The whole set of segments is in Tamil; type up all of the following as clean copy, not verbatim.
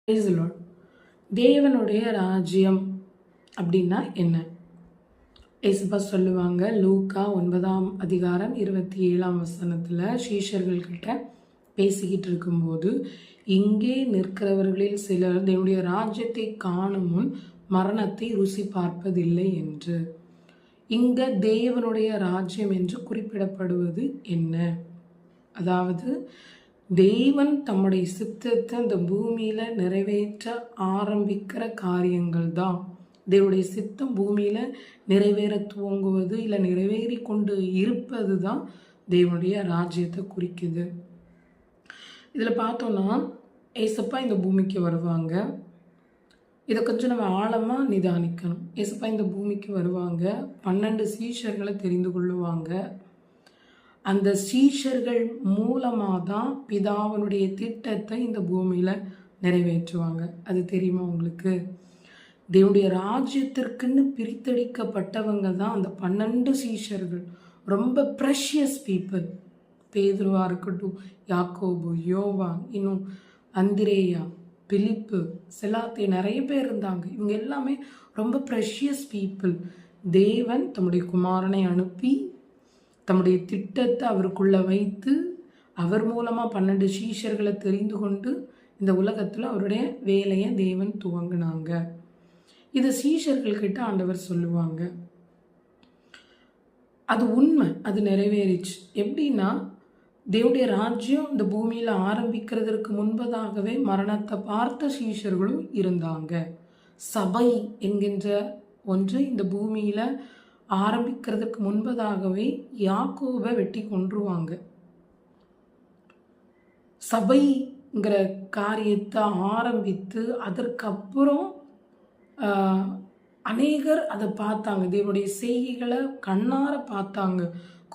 Praise the Lord. தேவனுடைய ராஜ்யம் அப்படின்னா என்ன? ஏசப்பா சொல்லுவாங்க, லூக்கா 9:27 சீஷர்கள் கிட்ட பேசிக்கிட்டு இருக்கும்போது, இங்கே நிற்கிறவர்களில் சிலர் தேவனுடைய ராஜ்யத்தை காணும் முன் மரணத்தை ருசி பார்ப்பதில்லை என்று. இங்க தேவனுடைய ராஜ்யம் என்று குறிப்பிடப்படுவது என்ன? அதாவது தேவன் தம்முடைய சித்தத்தை அந்த பூமியில நிறைவேற்ற ஆரம்பிக்கிற காரியங்கள் தான். தேவனுடைய சித்தம் பூமியில நிறைவேற துவங்குவது இல்லை நிறைவேறி கொண்டு இருப்பது தான் தேவனுடைய ராஜ்யத்தை குறிக்குது. இதில் பார்த்தோன்னா ஏசப்பா இந்த பூமிக்கு வருவாங்க. இதை கொஞ்சம் நம்ம ஆழமாக நிதானிக்கணும். ஏசப்பா இந்த பூமிக்கு வருவாங்க, 12 சீஷர்களை தெரிந்து கொள்ளுவாங்க. அந்த சீஷர்கள் மூலமாக தான் பிதாவனுடைய திட்டத்தை இந்த பூமியில் நிறைவேற்றுவாங்க. அது தெரியுமா உங்களுக்கு? தேவனுடைய ராஜ்யத்திற்குன்னு பிரித்தடிக்கப்பட்டவங்க தான் அந்த 12 சீஷர்கள். ரொம்ப ப்ரெஷியஸ் பீப்புள். பேதுருவாக இருக்கட்டும், யாக்கோபு, யோவான், இன்னும் அந்திரேயா, பிலிப்பு, செலாத்தே, நிறைய பேர் இருந்தாங்க. இவங்க எல்லாமே ரொம்ப ப்ரெஷியஸ் பீப்புள். தேவன் தம்முடைய குமாரனை அனுப்பி தம்முடைய திட்டத்தை அவருக்குள்ள வைத்து அவர் மூலமாக 12 சீஷர்களை தெரிந்து கொண்டு இந்த உலகத்தில் அவருடைய வேலையை தேவன் துவங்கினாங்க. இதை சீஷர்கள்கிட்ட ஆண்டவர் சொல்லுவாங்க. அது உண்மை, அது நிறைவேறிச்சு. எப்படின்னா, தேவனுடைய ராஜ்யம் இந்த பூமியில் ஆரம்பிக்கிறதுக்கு முன்பதாகவே மரணத்தை பார்த்த சீஷர்களும் இருந்தாங்க. சபை என்கின்ற ஒன்று இந்த பூமியில் ஆரம்பிக்கிறதுக்கு முன்பதாகவே யாக்கோபை வெட்டி கொன்றுவாங்க. சபைங்கிற காரியத்தை ஆரம்பித்து அதற்கப்புறம் அநேகர் அதை பார்த்தாங்க. தேவனுடைய செய்கைகளை கண்ணார பார்த்தாங்க.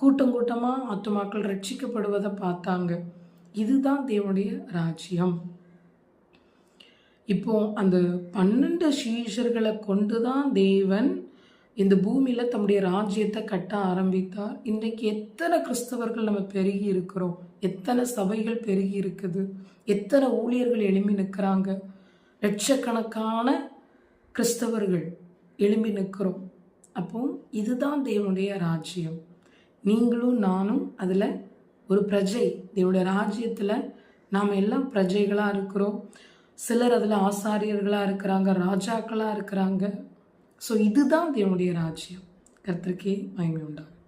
கூட்டம் கூட்டமாக ஆத்துமாக்கள் ரட்சிக்கப்படுவதை பார்த்தாங்க. இதுதான் தேவனுடைய ராஜ்யம். இப்போ அந்த 12 சீஷர்களை கொண்டு தான் தேவன் இந்த பூமியில் தம்முடைய ராஜ்யத்தை கட்ட ஆரம்பித்தார். இன்றைக்கு எத்தனை கிறிஸ்தவர்கள் நம்ம பெருகி இருக்கிறோம், எத்தனை சபைகள் பெருகி இருக்குது, எத்தனை ஊழியர்கள் எழும்பி நிற்கிறாங்க, லட்சக்கணக்கான கிறிஸ்தவர்கள் எழும்பி நிற்கிறோம். அப்போ இதுதான் தேவனுடைய ராஜ்யம். நீங்களும் நானும் அதில் ஒரு பிரஜை. தேவனுடைய ராஜ்யத்தில் நாம் எல்லாம் பிரஜைகளாக இருக்கிறோம். சிலர் அதில் ஆசாரியர்களாக இருக்கிறாங்க, ராஜாக்களாக இருக்கிறாங்க. ஸோ இதுதான் தேவனுடைய ராஜ்யம். கர்த்தருக்கே மகிமை உண்டாகும்.